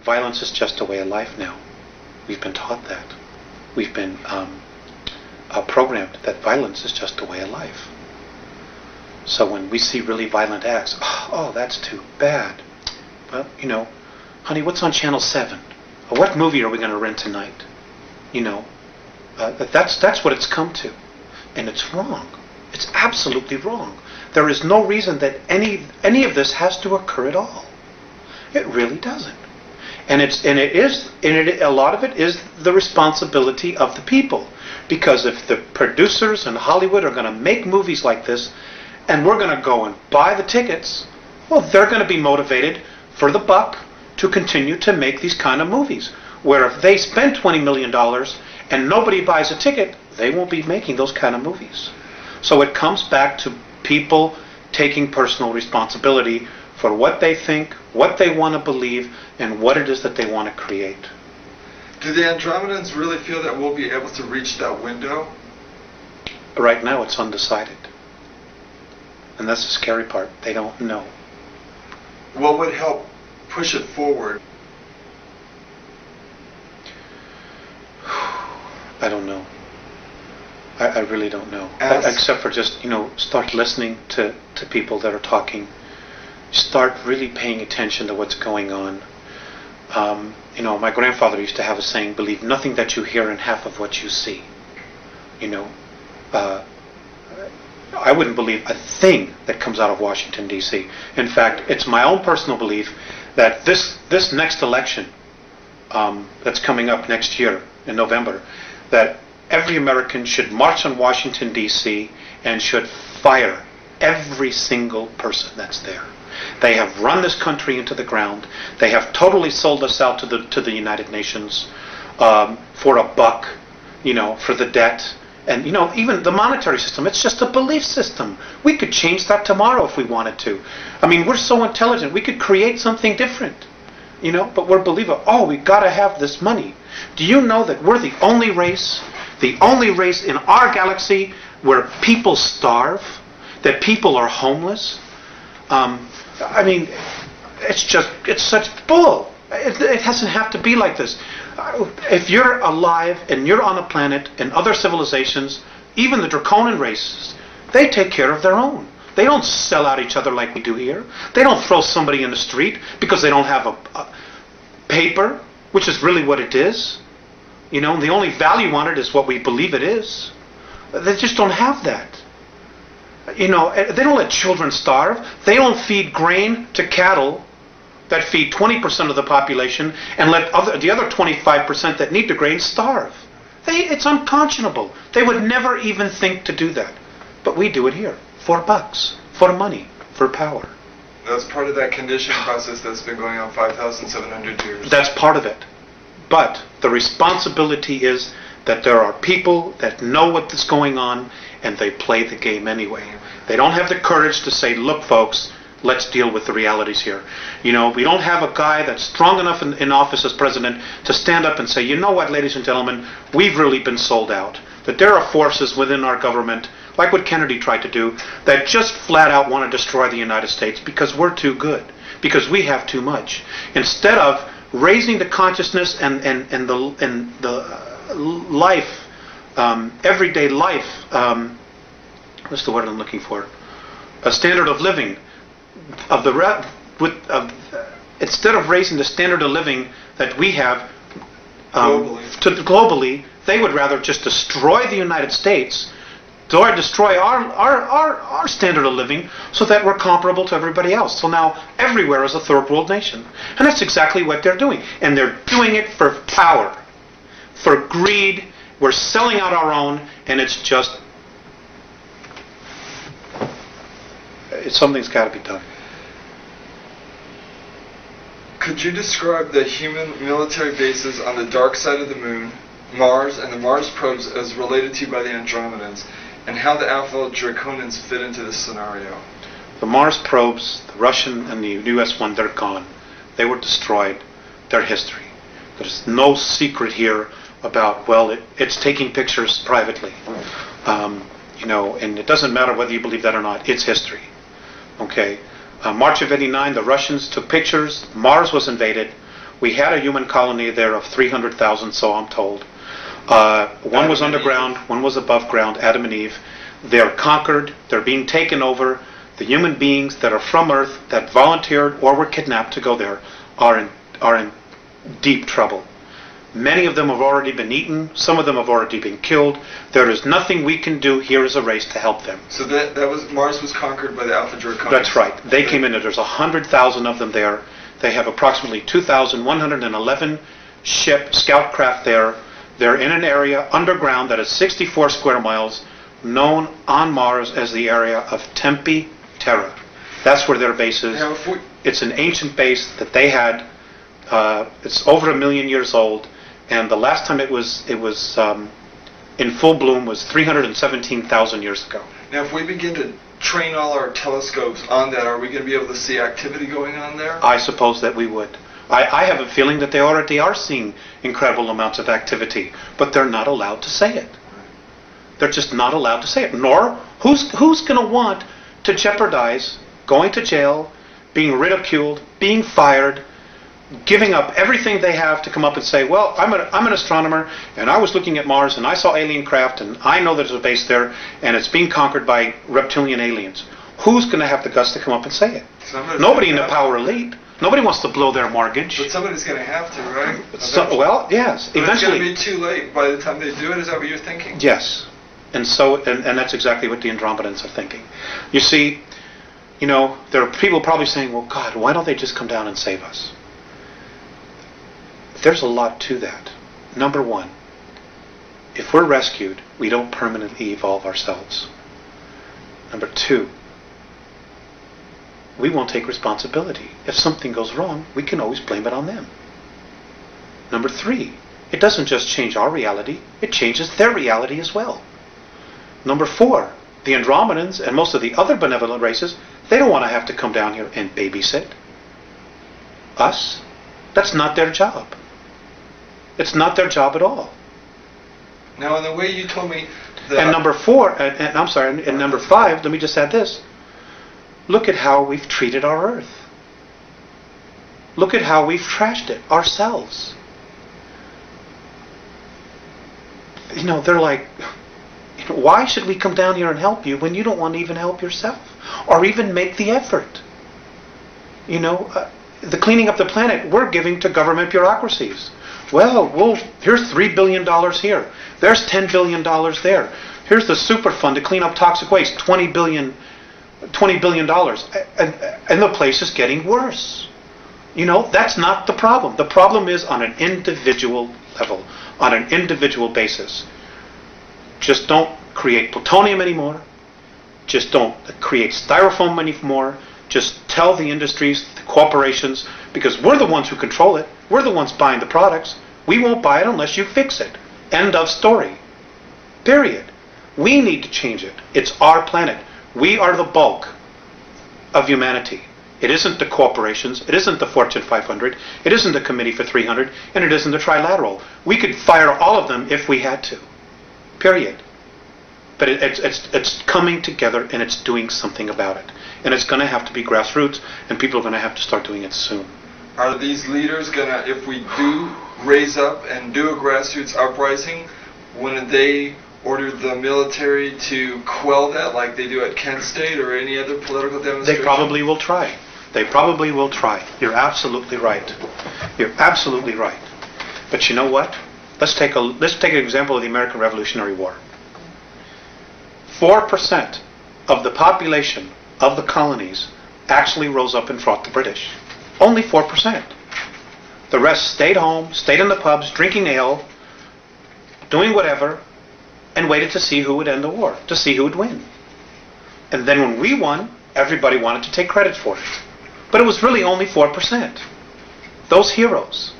violence is just a way of life now. We've been taught that. We've been programmed that violence is just a way of life. So when we see really violent acts, oh, that's too bad. Well, you know, honey, what's on Channel 7? Or what movie are we going to rent tonight? You know, that's what it's come to. And it's wrong. It's absolutely wrong. There is no reason that any of this has to occur at all. It really doesn't. And a lot of it is the responsibility of the people. Because if the producers in Hollywood are going to make movies like this, and we're going to go and buy the tickets, well, they're going to be motivated for the buck to continue to make these kind of movies. Where if they spend $20 million and nobody buys a ticket, they won't be making those kind of movies. So it comes back to people taking personal responsibility for what they think, what they want to believe, and what it is that they want to create. Do the Andromedans really feel that we'll be able to reach that window? Right now it's undecided. And that's the scary part. They don't know. What would help push it forward? I don't know. I really don't know. Except for just, you know, start listening to people that are talking. Start really paying attention to what's going on. You know, my grandfather used to have a saying, believe nothing that you hear and half of what you see. You know, I wouldn't believe a thing that comes out of Washington, D.C. In fact, it's my own personal belief that this next election that's coming up next year in November, that every American should march on Washington, D.C. and should fire every single person that's there. They have run this country into the ground. They have totally sold us out to the United Nations for a buck, you know, for the debt. And, you know, even the monetary system, it's just a belief system. We could change that tomorrow if we wanted to. I mean, we're so intelligent. We could create something different, you know, but we're believing, oh, we've got to have this money. Do you know that we're the only race in our galaxy where people starve, that people are homeless? I mean, it's such bull. It doesn't have to be like this. If you're alive and you're on a planet and other civilizations, even the draconian races, they take care of their own. They don't sell out each other like we do here. They don't throw somebody in the street because they don't have a paper, which is really what it is. You know, the only value on it is what we believe it is. They just don't have that. You know, they don't let children starve. They don't feed grain to cattle that feed 20% of the population and let the other 25% that need the grain starve. It's unconscionable. They would never even think to do that. But we do it here. For bucks. For money. For power. That's part of that conditioning process that's been going on 5,700 years. That's part of it. But the responsibility is that there are people that know what's going on and they play the game anyway. They don't have the courage to say, look, folks, let's deal with the realities here. You know, we don't have a guy that's strong enough in office as president to stand up and say, you know what, ladies and gentlemen, we've really been sold out. That there are forces within our government, like what Kennedy tried to do, that just flat out want to destroy the United States because we're too good, because we have too much. Instead of raising the consciousness and the life, everyday life, what's the word I'm looking for? A standard of living of instead of raising the standard of living that we have globally, they would rather just destroy the United States, destroy our standard of living, so that we're comparable to everybody else. So now everywhere is a third world nation, and that's exactly what they're doing, and they're doing it for power, for greed. We're selling out our own, and it's just something's got to be done. Could you describe the human military bases on the dark side of the moon, Mars, and the Mars probes as related to you by the Andromedans, and how the Alpha Draconians fit into this scenario? The Mars probes, the Russian and the US one, they're gone. They were destroyed. They're history. There's no secret here about, well, it's taking pictures privately. You know, and it doesn't matter whether you believe that or not. It's history. Okay? March of '89, the Russians took pictures. Mars was invaded. We had a human colony there of 300,000, so I'm told. One was underground, one was above ground, Adam and Eve. They're conquered, they're being taken over. The human beings that are from Earth, that volunteered or were kidnapped to go there, are in deep trouble. Many of them have already been eaten, some of them have already been killed. There is nothing we can do here as a race to help them. So that was Mars was conquered by the Alpha Draconians. That's right. They came in, there's 100,000 of them there. They have approximately 2,111 scout craft there. They're in an area underground that is 64 square miles, known on Mars as the area of Tempe Terra. That's where their base is. Now, It's an ancient base that they had. It's over 1 million years old, and the last time it was in full bloom was 317,000 years ago. Now, if we begin to train all our telescopes on that, are we going to be able to see activity going on there? I suppose that we would. I have a feeling that they already are seeing incredible amounts of activity, but they're not allowed to say it. They're just not allowed to say it. Nor, who's going to want to jeopardize going to jail, being ridiculed, being fired, giving up everything they have to come up and say, well, I'm an astronomer, and I was looking at Mars, and I saw alien craft, and I know there's a base there, and it's being conquered by reptilian aliens. Who's going to have the guts to come up and say it? Nobody in the power elite. Nobody wants to blow their mortgage. But somebody's going to have to, right? Well, yes. But eventually. It's going to be too late by the time they do it. Is that what you're thinking? Yes. And that's exactly what the Andromedans are thinking. You see, there are people probably saying, well, God, why don't they just come down and save us? There's a lot to that. Number one, if we're rescued, we don't permanently evolve ourselves. Number two, we won't take responsibility. If something goes wrong, we can always blame it on them. Number three, it doesn't just change our reality, it changes their reality as well. Number four, the Andromedans and most of the other benevolent races, they don't want to have to come down here and babysit us. That's not their job. It's not their job at all. Now, in the way you told me that... And number four, and number five, let me just add this. Look at how we've treated our Earth. Look at how we've trashed it ourselves. They're like, why should we come down here and help you when you don't want to even help yourself? Or even make the effort? The cleaning up the planet, we're giving to government bureaucracies. Well, here's $3 billion here. There's $10 billion there. Here's the super fund to clean up toxic waste, $20 billion. And the place is getting worse. That's not the problem. The problem is on an individual level, on an individual basis. Just don't create plutonium anymore. Just don't create styrofoam anymore. Just tell the industries, the corporations, because we're the ones who control it. We're the ones buying the products. We won't buy it unless you fix it. End of story. Period. We need to change it. It's our planet. We are the bulk of humanity. It isn't the corporations. It isn't the Fortune 500. It isn't the Committee for 300. And it isn't the Trilateral. We could fire all of them if we had to. Period. But it's coming together and it's doing something about it. And it's going to have to be grassroots, and people are going to have to start doing it soon. Are these leaders going to, if we do raise up and do a grassroots uprising, when they order the military to quell that like they do at Kent State or any other political demonstration? They probably will try. They probably will try. You're absolutely right. You're absolutely right. But you know what? Let's take an example of the American Revolutionary War. 4% of the population of the colonies actually rose up and fought the British. Only 4%. The rest stayed home, stayed in the pubs, drinking ale, doing whatever, and waited to see who would end the war, to see who would win. And then when we won, everybody wanted to take credit for it. But it was really only 4%. Those heroes.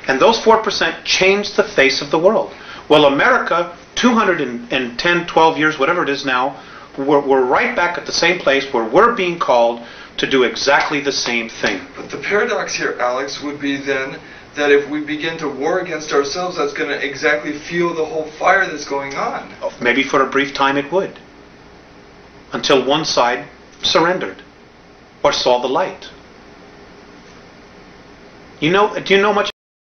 And those 4% changed the face of the world. Well, America, 210, 12 years, whatever it is now, we're right back at the same place where we're being called to do exactly the same thing. But the paradox here, Alex, would be then that if we begin to war against ourselves, that's going to exactly fuel the whole fire that's going on. Maybe for a brief time it would. Until one side surrendered or saw the light. Do you know much